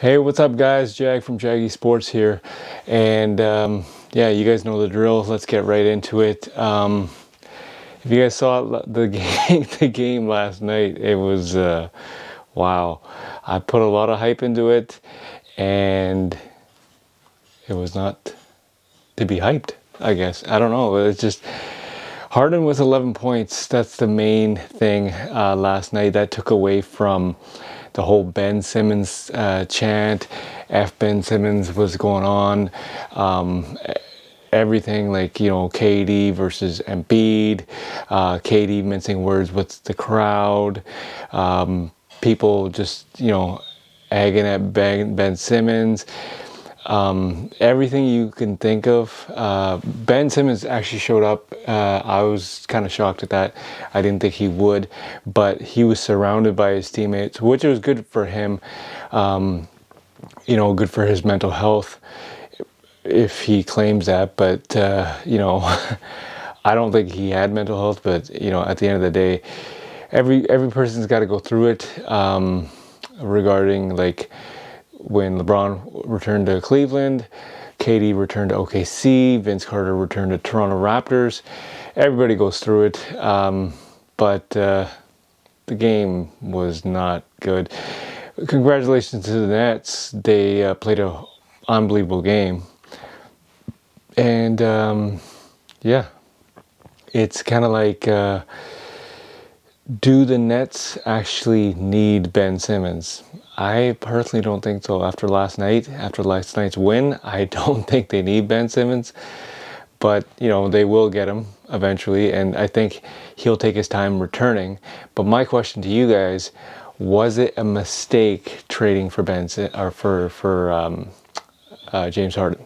Hey, what's up, guys? Jag from Jaggy Sports here, and yeah, you guys know the drill. Let's get right into it. If you guys saw the game, the game last night, it was wow. I put a lot of hype into it, and it was not to be hyped. I guess I don't know. It's just Harden with 11 points. That's the main thing last night. That took away from the whole Ben Simmons chant. F Ben Simmons was going on. Everything like, you know, KD versus Embiid. KD mincing words with the crowd. People just, you know, egging at Ben Simmons. Everything you can think of. Ben Simmons actually showed up. I was kind of shocked at that. I didn't think he would, but he was surrounded by his teammates, which was good for him. You know, good for his mental health, if he claims that. But you know, I don't think he had mental health. But you know, at the end of the day, every person's got to go through it. Regarding like, when LeBron returned to Cleveland, KD returned to OKC, Vince Carter returned to Toronto Raptors. Everybody goes through it, but the game was not good. Congratulations to the Nets. They played an unbelievable game. And yeah, it's kind of like, do the Nets actually need Ben Simmons? I personally don't think so. After last night's win, I don't think they need Ben Simmons. But, you know, they will get him eventually, and I think he'll take his time returning. But my question to you guys, was it a mistake trading for James Harden?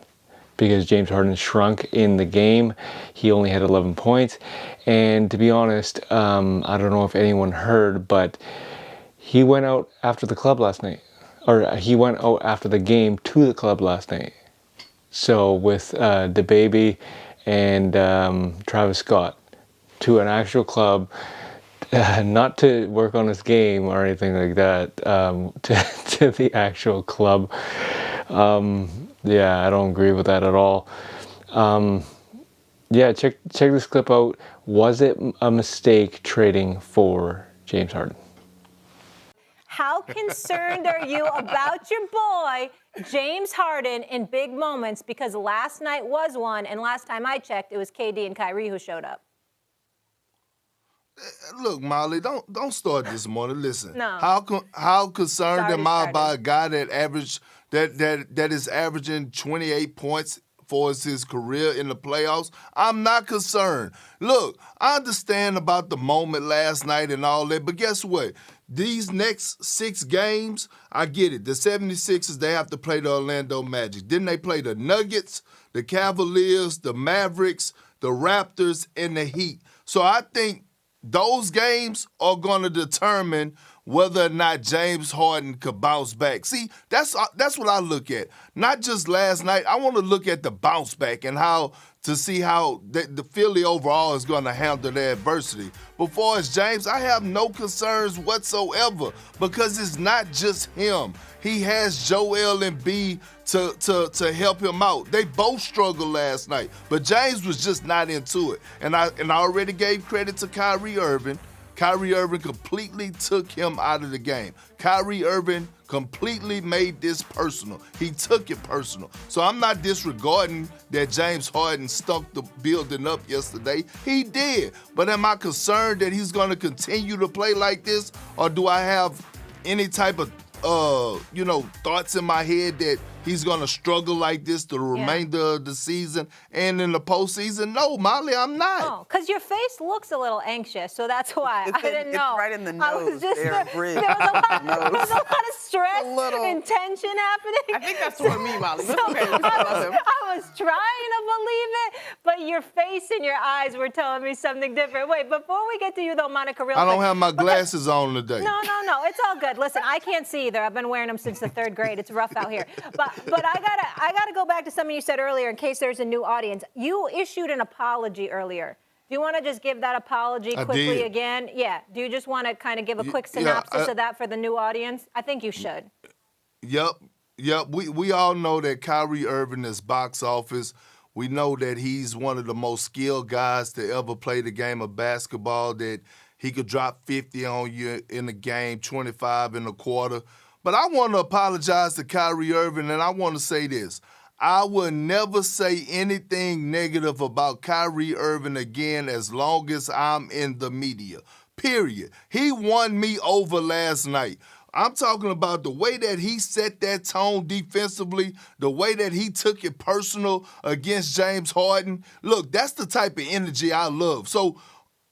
Because James Harden shrunk in the game. He only had 11 points. And to be honest, I don't know if anyone heard, but he went out after the club last night. Or he went out after the game to the club last night. So with DeBaby and Travis Scott to an actual club, not to work on his game or anything like that, to the actual club. Yeah, I don't agree with that at all. Yeah, check this clip out. Was it a mistake trading for James Harden? How concerned are you about your boy, James Harden, in big moments? Because last night was one, and last time I checked, it was KD and Kyrie who showed up. Look, Molly, don't start this morning. Listen, No. how concerned Sorry am I to about a guy that is averaging 28 points for his career in the playoffs? I'm not concerned. Look, I understand about the moment last night and all that, but guess what? These next 6 games, I get it. The 76ers, they have to play the Orlando Magic. Then they play the Nuggets, the Cavaliers, the Mavericks, the Raptors, and the Heat. So I think those games are going to determine whether or not James Harden could bounce back. See, that's what I look at. Not just last night. I want to look at the bounce back and to see how the Philly overall is going to handle the adversity. But far as James, I have no concerns whatsoever because it's not just him. He has Joel Embiid to help him out. They both struggled last night, but James was just not into it. And I already gave credit to Kyrie Irving. Kyrie Irving completely took him out of the game. Kyrie Irving completely made this personal. He took it personal. So I'm not disregarding that James Harden stunk the building up yesterday. He did. But am I concerned that he's going to continue to play like this? Or do I have any type of thoughts in my head that he's going to struggle like this the remainder of the season and in the postseason? No, Molly, I'm not. Oh, because your face looks a little anxious, so that's why I didn't know. It's right in the nose. I was just there was a lot of stress and tension happening. I think that's what me, Molly. So I was trying to believe it, but your face and your eyes were telling me something different. Wait, before we get to you though, Monica, real quick. I don't have my glasses on today. No, it's all good. Listen, I can't see either. I've been wearing them since the 3rd grade. It's rough out here. But I gotta go back to something you said earlier in case there's a new audience. You issued an apology earlier. Do you want to just give that apology quickly again? Yeah. Do you just want to kind of give a quick synopsis of that for the new audience? I think you should. Yep. Yep, we all know that Kyrie Irving is box office. We know that he's one of the most skilled guys to ever play the game of basketball, that he could drop 50 on you in a game, 25 in a quarter. But I want to apologize to Kyrie Irving, and I want to say this. I will never say anything negative about Kyrie Irving again as long as I'm in the media, period. He won me over last night. I'm talking about the way that he set that tone defensively, the way that he took it personal against James Harden. Look, that's the type of energy I love. So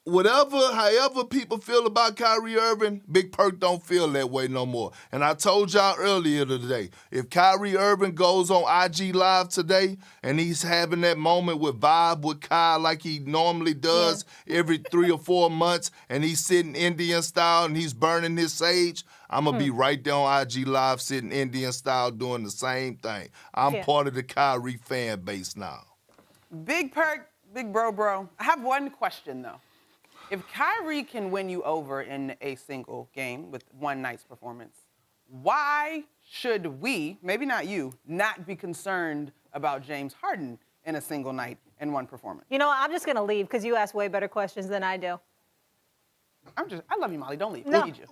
however people feel about Kyrie Irving, Big Perk don't feel that way no more. And I told y'all earlier today, if Kyrie Irving goes on IG Live today and he's having that moment with Vibe with Kyle like he normally does every 3 or 4 months, and he's sitting Indian style and he's burning his sage, I'm going to be right there on IG Live sitting Indian style doing the same thing. I'm part of the Kyrie fan base now. Big Perk, big bro. I have one question, though. If Kyrie can win you over in a single game with one night's performance, why should we, maybe not you, not be concerned about James Harden in a single night and one performance? You know, I'm just going to leave because you ask way better questions than I do. I love you, Molly. Don't leave. No. I need you.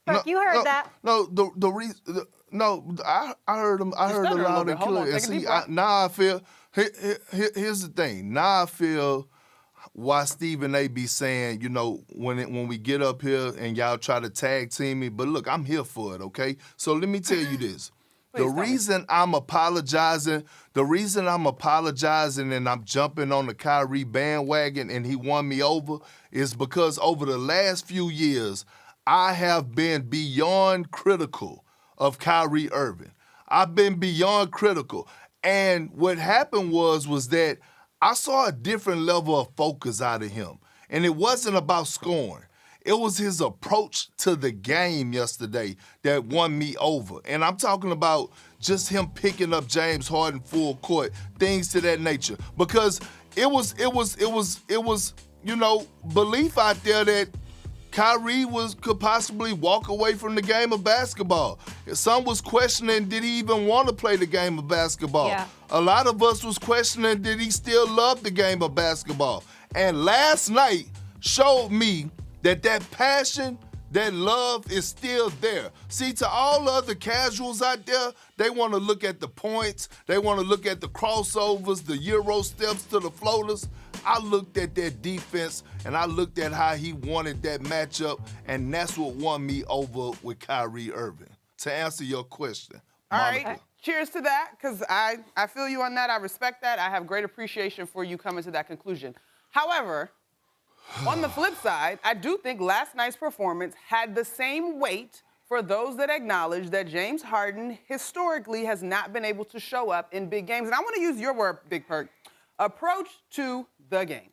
Perk, you heard that. No, the reason. No, I heard him. I heard it loud and clear. And see, now I feel. Here's the thing. Now I feel why Stephen A. be saying, you know, when we get up here and y'all try to tag team me. But look, I'm here for it. Okay. So let me tell you this. The reason I'm apologizing and I'm jumping on the Kyrie bandwagon and he won me over is because over the last few years, I have been beyond critical of Kyrie Irving. I've been beyond critical. And what happened was that I saw a different level of focus out of him. And it wasn't about scoring. It was his approach to the game yesterday that won me over. And I'm talking about just him picking up James Harden full court, things to that nature. Because it was, you know, belief out there that Kyrie could possibly walk away from the game of basketball. Some was questioning, did he even want to play the game of basketball? Yeah. A lot of us was questioning, did he still love the game of basketball? And last night showed me that passion, that love is still there. See, to all other casuals out there, they want to look at the points, they want to look at the crossovers, the Euro steps to the floaters. I looked at that defense, and I looked at how he wanted that matchup, and that's what won me over with Kyrie Irving. To answer your question, All Monica. right. Cheers to that, because I feel you on that. I respect that. I have great appreciation for you coming to that conclusion. However, on the flip side, I do think last night's performance had the same weight for those that acknowledge that James Harden historically has not been able to show up in big games. And I want to use your word, Big Perk, approach to the game.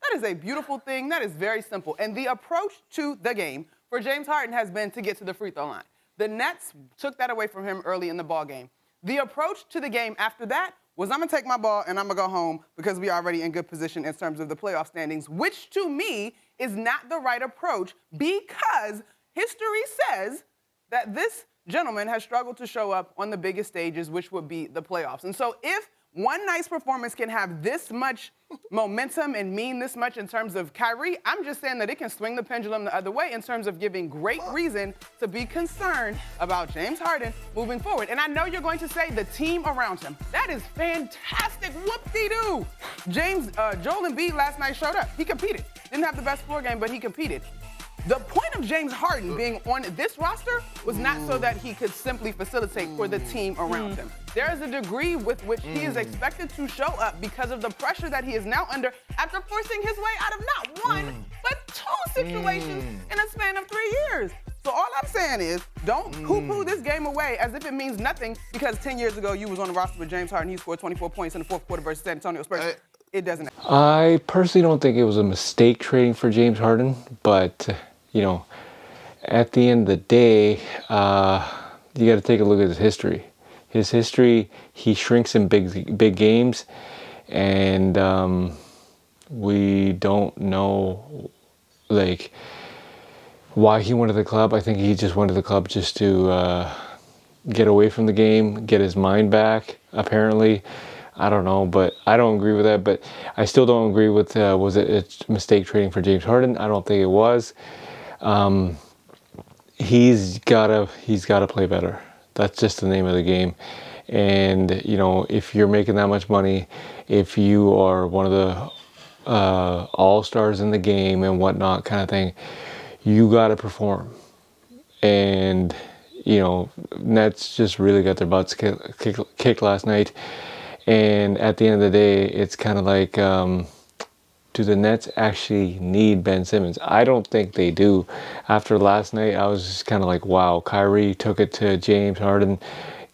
That is a beautiful thing. That is very simple. And the approach to the game for James Harden has been to get to the free throw line. The Nets took that away from him early in the ball game. The approach to the game after that was, I'm going to take my ball and I'm going to go home because we're already in good position in terms of the playoff standings, which to me is not the right approach because history says that this gentleman has struggled to show up on the biggest stages, which would be the playoffs. And so if one night's performance can have this much momentum and mean this much in terms of Kyrie, I'm just saying that it can swing the pendulum the other way in terms of giving great reason to be concerned about James Harden moving forward. And I know you're going to say the team around him. That is fantastic. Whoop-de-doo. Joel Embiid last night showed up. He competed. Didn't have the best floor game, but he competed. The point of James Harden being on this roster was not so that he could simply facilitate for the team around him. There is a degree with which he is expected to show up because of the pressure that he is now under after forcing his way out of not one, but two situations in a span of 3 years. So all I'm saying is, don't poo-poo this game away as if it means nothing because 10 years ago you was on the roster with James Harden. He scored 24 points in the fourth quarter versus San Antonio Spurs. It doesn't. I personally don't think it was a mistake trading for James Harden, but you know, at the end of the day, you got to take a look at his history. His history, he shrinks in big games, and we don't know, like, why he went to the club. I think he just went to the club just to get away from the game, get his mind back, apparently. I don't know, but I don't agree with that. But I still don't agree with, was it a mistake trading for James Harden? I don't think it was. He's gotta play better. That's just the name of the game. And, you know, if you're making that much money, if you are one of the all-stars in the game and whatnot kind of thing, you gotta perform. And, you know, Nets just really got their butts kicked last night. And at the end of the day, it's kind of like, do the Nets actually need Ben Simmons? I don't think they do. After last night, I was just kind of like, wow, Kyrie took it to James Harden.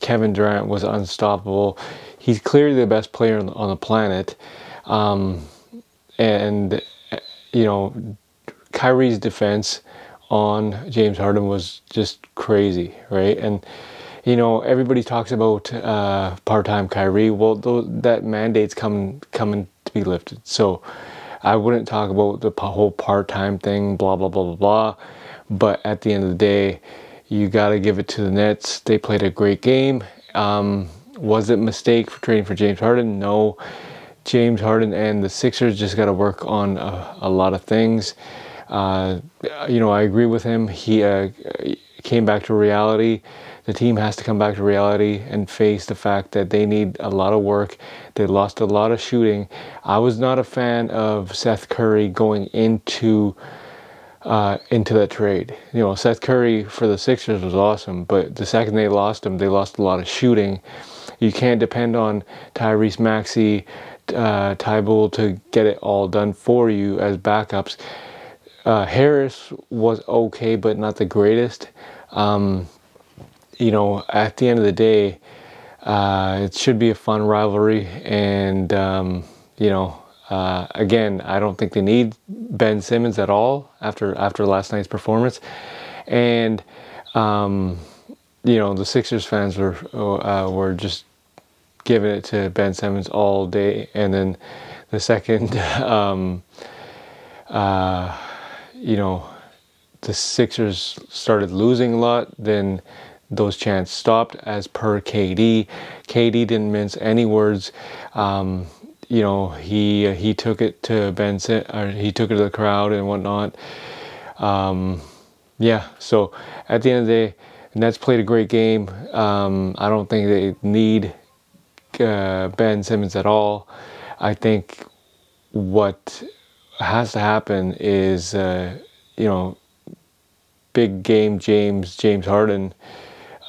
Kevin Durant was unstoppable. He's clearly the best player on the planet. And, you know, Kyrie's defense on James Harden was just crazy, right? And, you know, everybody talks about part-time Kyrie. Well, that mandate's coming to be lifted. So I wouldn't talk about the whole part-time thing, blah, blah, blah, blah, blah. But at the end of the day, you got to give it to the Nets. They played a great game. Was it a mistake for trading for James Harden? No. James Harden and the Sixers just got to work on a lot of things. You know, I agree with him. He came back to reality. The team has to come back to reality and face the fact that they need a lot of work. They lost a lot of shooting. I was not a fan of Seth Curry going into that trade. You know, Seth Curry for the Sixers was awesome, but the second they lost him, they lost a lot of shooting. You can't depend on Tyrese Maxey, Tybull to get it all done for you as backups. Harris was okay, but not the greatest. You know, at the end of the day, it should be a fun rivalry. And, you know, again, I don't think they need Ben Simmons at all after last night's performance. And, you know, the Sixers fans were just giving it to Ben Simmons all day. And then the second, you know, the Sixers started losing a lot, then those chants stopped, as per KD. KD didn't mince any words. You know, he took it to he took it to the crowd and whatnot. Yeah, so at the end of the day, Nets played a great game. I don't think they need Ben Simmons at all. I think what has to happen is, you know, big game James Harden.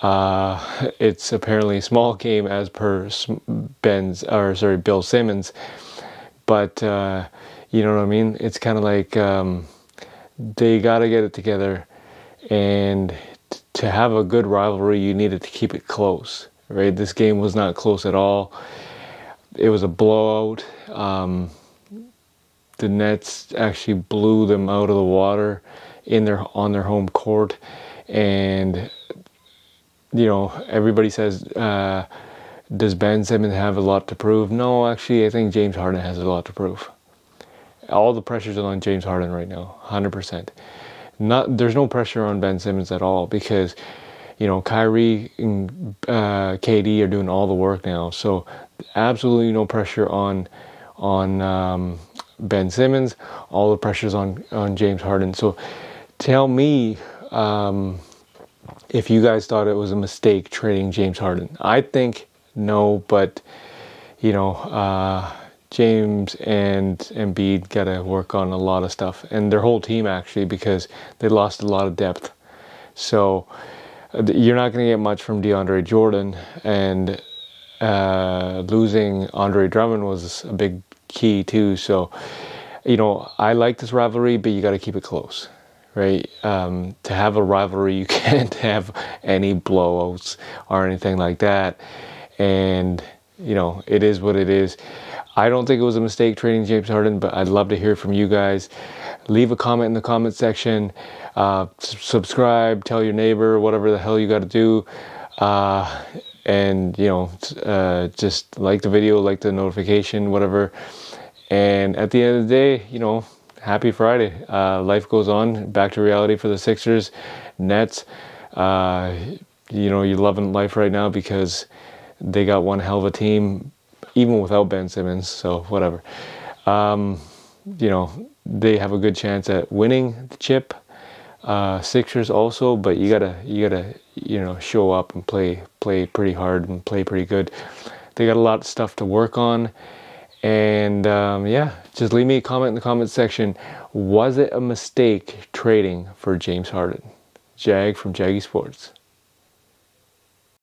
It's apparently a small game as per Bill Simmons, but you know what I mean. It's kind of like they got to get it together, and to have a good rivalry, you needed to keep it close, right? This game was not close at all. It was a blowout. The Nets actually blew them out of the water on their home court, and you know, everybody says, does Ben Simmons have a lot to prove? No, actually, I think James Harden has a lot to prove. All the pressure's on James Harden right now, 100%. There's no pressure on Ben Simmons at all, because, you know, Kyrie and KD are doing all the work now. So absolutely no pressure on Ben Simmons. All the pressure's on James Harden. So tell me, if you guys thought it was a mistake trading James Harden. I think no, but, you know, James and Embiid got to work on a lot of stuff, and their whole team actually, because they lost a lot of depth. So you're not going to get much from DeAndre Jordan, and losing Andre Drummond was a big key too. So, you know, I like this rivalry, but you got to keep it close. Right? To have a rivalry, you can't have any blowouts or anything like that. And, you know, it is what it is. I don't think it was a mistake trading James Harden, but I'd love to hear from you guys. Leave a comment in the comment section. Subscribe, tell your neighbor, whatever the hell you got to do. And, you know, just like the video, like the notification, whatever. And at the end of the day, you know, happy Friday. Life goes on. Back to reality for the Sixers. Nets. you're loving life right now because they got one hell of a team, even without Ben Simmons. So whatever. They have a good chance at winning the chip. Sixers also, but you gotta show up and play pretty hard and play pretty good. They got a lot of stuff to work on. And just leave me a comment in the comment section. Was it a mistake trading for James Harden? Jag from Jaggy Sports.